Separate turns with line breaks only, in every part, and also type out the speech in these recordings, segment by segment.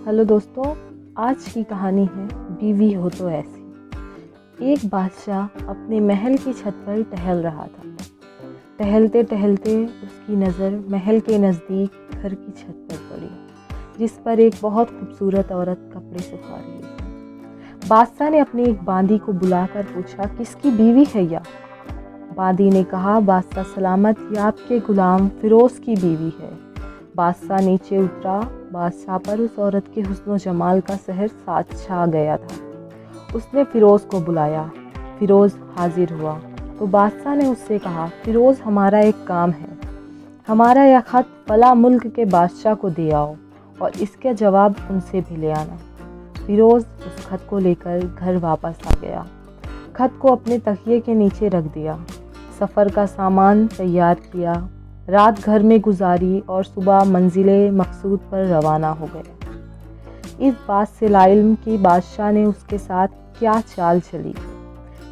Hello دوستو، آج کی کہانی ہے بیوی ہو تو ایسی۔ ایک بادشاہ اپنے محل کی چھت پر ٹہل رہا تھا۔ ٹہلتے ٹہلتے اس کی نظر محل کے نزدیک گھر کی چھت پر پڑی، جس پر ایک بہت خوبصورت عورت کپڑے سکھا رہی تھی۔ بادشاہ نے اپنی ایک باندی کو بلا کر پوچھا، کس کی بیوی ہے یہ؟ باندی نے کہا، بادشاہ سلامت، یہ آپ کے غلام فیروز کی بیوی ہے۔ بادشاہ نیچے اترا۔ بادشاہ پر اس عورت کے حسن و جمال کا سحر ساتھ چھا گیا تھا۔ اس نے فیروز کو بلایا۔ فیروز حاضر ہوا تو بادشاہ نے اس سے کہا، فیروز، ہمارا ایک کام ہے۔ ہمارا یہ خط فلاں ملک کے بادشاہ کو دے آؤ اور اس کا جواب ان سے بھی لے آنا۔ فیروز اس خط کو لے کر گھر واپس آ گیا۔ خط کو اپنے تکیے کے نیچے رکھ دیا، سفر کا سامان تیار کیا، رات گھر میں گزاری اور صبح منزل مقصود پر روانہ ہو گئے۔ اس بات سے لاعلم کہ بادشاہ نے اس کے ساتھ کیا چال چلی۔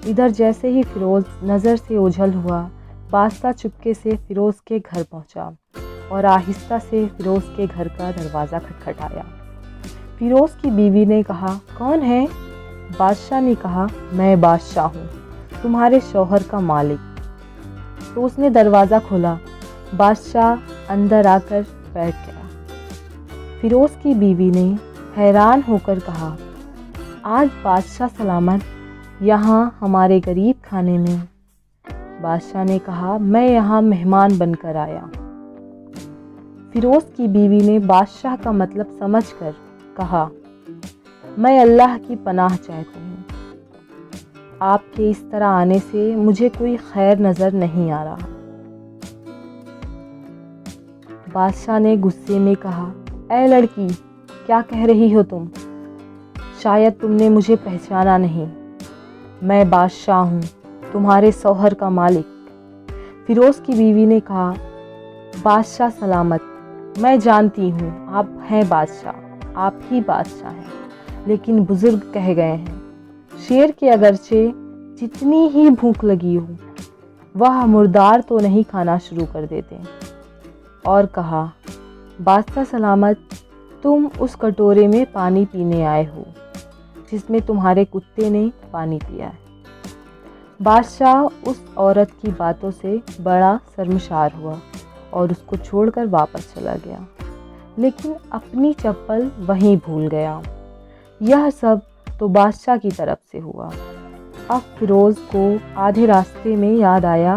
ادھر جیسے ہی فیروز نظر سے اوجھل ہوا، بادشاہ چپکے سے فیروز کے گھر پہنچا اور آہستہ سے فیروز کے گھر کا دروازہ کھٹکھٹایا۔ فیروز کی بیوی نے کہا، کون ہے؟ بادشاہ نے کہا، میں بادشاہ ہوں، تمہارے شوہر کا مالک۔ تو اس نے دروازہ کھولا۔ بادشاہ اندر آ کر بیٹھ گیا۔ فیروز کی بیوی نے حیران ہو کر کہا، آج بادشاہ سلامت یہاں ہمارے غریب کھانے میں؟ بادشاہ نے کہا، میں یہاں مہمان بن کر آیا۔ فیروز کی بیوی نے بادشاہ کا مطلب سمجھ کر کہا، میں اللہ کی پناہ چاہتی ہوں، آپ کے اس طرح آنے سے مجھے کوئی خیر نظر نہیں آ رہا۔ بادشاہ نے غصے میں کہا، اے لڑکی، کیا کہہ رہی ہو تم؟ شاید تم نے مجھے پہچانا نہیں۔ میں بادشاہ ہوں، تمہارے شوہر کا مالک۔ فیروز کی بیوی نے کہا، بادشاہ سلامت، میں جانتی ہوں آپ ہیں بادشاہ، آپ ہی بادشاہ ہیں، لیکن بزرگ کہہ گئے ہیں، شیر کے اگرچہ جتنی ہی بھوک لگی ہو، وہ مردار تو نہیں کھانا شروع کر دیتے۔ اور کہا، بادشاہ سلامت، تم اس کٹورے میں پانی پینے آئے ہو جس میں تمہارے کتے نے پانی پیا ہے۔ بادشاہ اس عورت کی باتوں سے بڑا شرمسار ہوا اور اس کو چھوڑ کر واپس چلا گیا، لیکن اپنی چپل وہیں بھول گیا۔ یہ سب تو بادشاہ کی طرف سے ہوا۔ اب فیروز کو آدھے راستے میں یاد آیا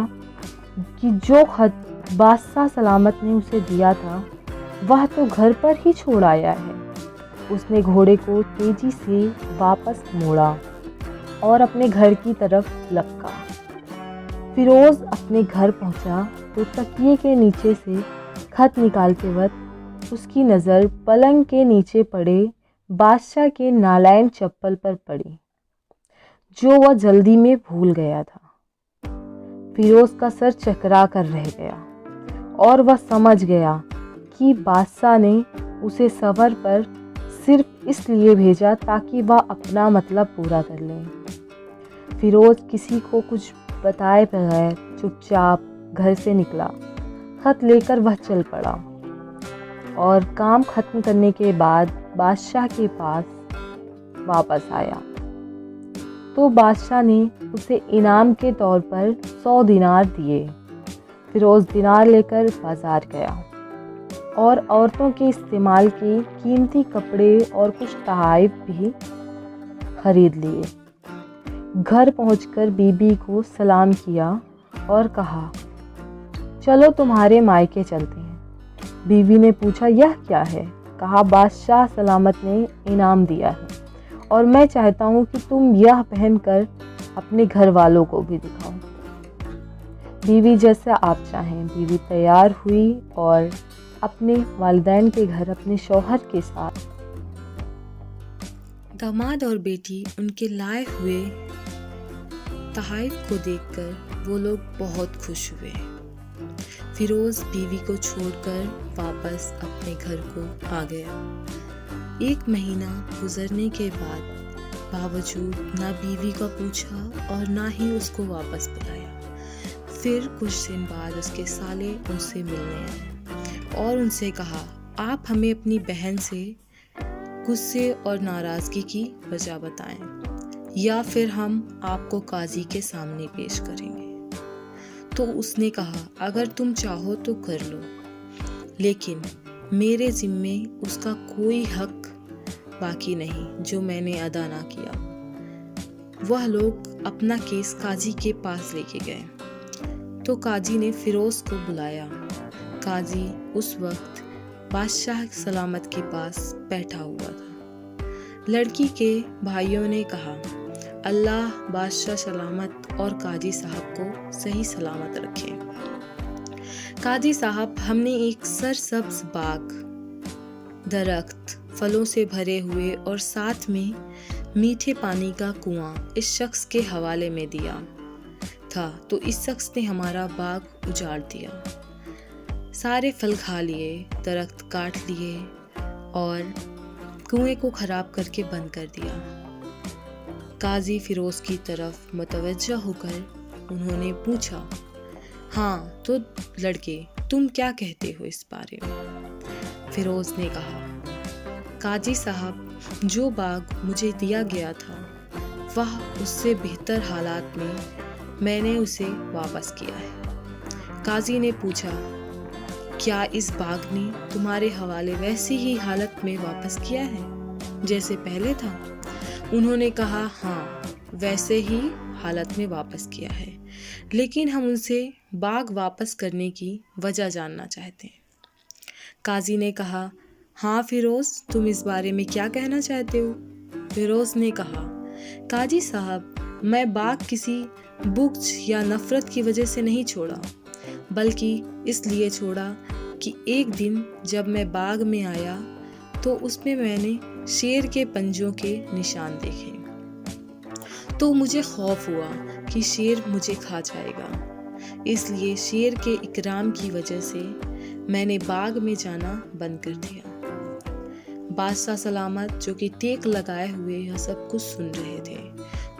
کہ جو خط بادشاہ سلامت نے اسے دیا تھا وہ تو گھر پر ہی چھوڑ آیا ہے۔ اس نے گھوڑے کو تیزی سے واپس موڑا اور اپنے گھر کی طرف لپکا۔ فیروز اپنے گھر پہنچا تو تکیے کے نیچے سے خط نکالتے وقت اس کی نظر پلنگ کے نیچے پڑے بادشاہ کے نالین چپل پر پڑی، جو وہ جلدی میں بھول گیا تھا۔ فیروز کا سر چکرا کر رہ گیا اور وہ سمجھ گیا کہ بادشاہ نے اسے سفر پر صرف اس لیے بھیجا تاکہ وہ اپنا مطلب پورا کر لے۔ فیروز کسی کو کچھ بتائے بغیر چپ چاپ گھر سے نکلا۔ خط لے کر وہ چل پڑا اور کام ختم کرنے کے بعد بادشاہ کے پاس واپس آیا تو بادشاہ نے اسے انعام کے طور پر 100 دینار دیے۔ فیروز دینار لے کر بازار گیا اور عورتوں کے استعمال کے قیمتی کپڑے اور کچھ تحائف بھی خرید لیے۔ گھر پہنچ کر بی بی کو سلام کیا اور کہا، چلو تمہارے مائکے چلتے ہیں۔ بیوی نے پوچھا، یہ کیا ہے؟ کہا، بادشاہ سلامت نے انعام دیا ہے اور میں چاہتا ہوں کہ تم یہ پہن کر اپنے گھر والوں کو بھی دکھاؤ۔ بیوی جیسا آپ چاہیں۔ بیوی تیار ہوئی اور اپنے والدین کے گھر اپنے شوہر کے ساتھ۔
داماد اور بیٹی ان کے لائے ہوئے تحائف کو دیکھ کر وہ لوگ بہت خوش ہوئے۔ فیروز بیوی کو چھوڑ کر واپس اپنے گھر کو آ گیا۔ 1 مہینہ گزرنے کے باوجود نہ بیوی کو پوچھا اور نہ ہی اس کو واپس بلایا۔ پھر کچھ دن بعد اس کے سالے ان سے ملنے آئے اور ان سے کہا، آپ ہمیں اپنی بہن سے غصے اور ناراضگی کی وجہ بتائیں یا پھر ہم آپ کو قاضی کے سامنے پیش کریں گے۔ تو اس نے کہا اگر تم چاہو تو کر لو، لیکن میرے ذمے اس کا کوئی حق باقی نہیں جو میں نے ادا نہ کیا۔ وہ لوگ اپنا کیس قاضی کے پاس لے کے گئے تو قاضی نے فیروز کو بلایا۔ قاضی اس وقت بادشاہ سلامت کے پاس بیٹھا ہوا تھا۔ لڑکی کے بھائیوں نے کہا اللہ بادشاہ سلامت اور قاضی صاحب کو صحیح سلامت رکھے۔ قاضی صاحب، ہم نے ایک سرسبز باغ، درخت، پھلوں سے بھرے ہوئے اور ساتھ میں میٹھے پانی کا کنواں اس شخص کے حوالے میں دیا تھا، تو اس شخص نے ہمارا باغ اجاڑ دیا، سارے پھل کھا لیے، درخت کاٹ لیے اور کنویں کو خراب کر کے بند کر دیا۔ قاضی فیروز کی طرف متوجہ ہو کر انہوں نے پوچھا ہاں تو لڑکے تم کیا کہتے ہو اس بارے میں؟ فیروز نے کہا قاضی صاحب، جو باغ مجھے دیا گیا تھا وہ اس سے بہتر حالات میں نے اسے واپس کیا ہے۔ قاضی نے پوچھا کیا اس باغ نے تمہارے حوالے ویسی ہی حالت میں واپس کیا ہے جیسے پہلے تھا؟ انہوں نے کہا ہاں ویسے ہی حالت میں واپس کیا ہے، لیکن ہم ان سے باغ واپس کرنے کی وجہ جاننا چاہتے ہیں۔ قاضی نے کہا ہاں فیروز، تم اس بارے میں کیا کہنا چاہتے ہو؟ فیروز نے کہا قاضی صاحب، میں باغ کسی بغض یا نفرت کی وجہ سے نہیں چھوڑا، بلکہ اس لیے چھوڑا کہ ایک دن جب میں باغ میں آیا تو اس میں نے شیر کے پنجوں کے نشان دیکھے، تو مجھے خوف ہوا کہ شیر مجھے کھا جائے گا، اس لیے شیر کے اکرام کی وجہ سے میں نے باغ میں جانا بند کر دیا۔ بادشاہ سلامت جو کہ ٹیک لگائے ہوئے یہ سب کچھ سن رہے تھے،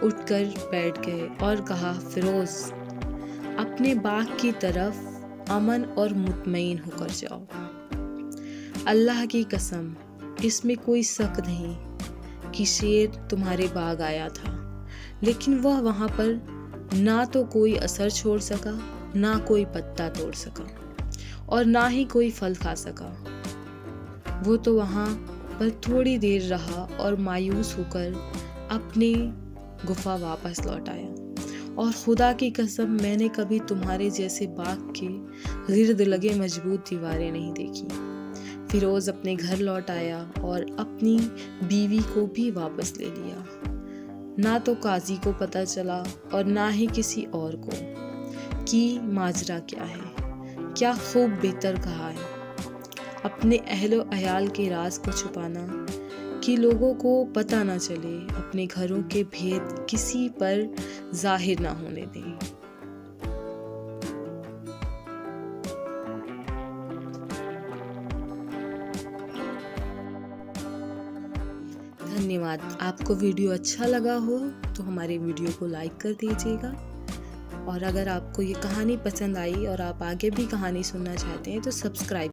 اٹھ کر بیٹھ گئے اور کہا فیروز، اپنے باغ کی طرف امن اور مطمئن ہو کر جاؤ۔ اللہ کی قسم، اس میں کوئی شک نہیں کہ شیر تمہارے باغ آیا تھا، لیکن وہ وہاں پر نہ تو کوئی اثر چھوڑ سکا، نہ کوئی پتا توڑ سکا اور نہ ہی کوئی پھل کھا سکا۔ وہ تو وہاں پر تھوڑی دیر رہا اور مایوس ہو کر اپنی گفا واپس لوٹ آیا، اور خدا کی قسم میں نے کبھی تمہارے جیسے باغ کے گرد لگے مضبوط دیواریں نہیں دیکھی۔ فیروز اپنے گھر لوٹ آیا اور اپنی بیوی کو بھی واپس لے لیا۔ نہ تو قاضی کو پتہ چلا اور نہ ہی کسی اور کو کہ ماجرا کیا ہے۔ کیا خوب بہتر کہا ہے، اپنے اہل و عیال کے راز کو چھپانا کہ لوگوں کو پتہ نہ چلے، اپنے گھروں کے بھید کسی پر ظاہر نہ ہونے دیں۔ دھنیہ واد۔ آپ کو ویڈیو اچھا لگا ہو تو ہمارے ویڈیو کو لائک کر دیجیے گا، اور اگر آپ کو یہ کہانی پسند آئی اور آپ آگے بھی کہانی سننا چاہتے ہیں تو سبسکرائب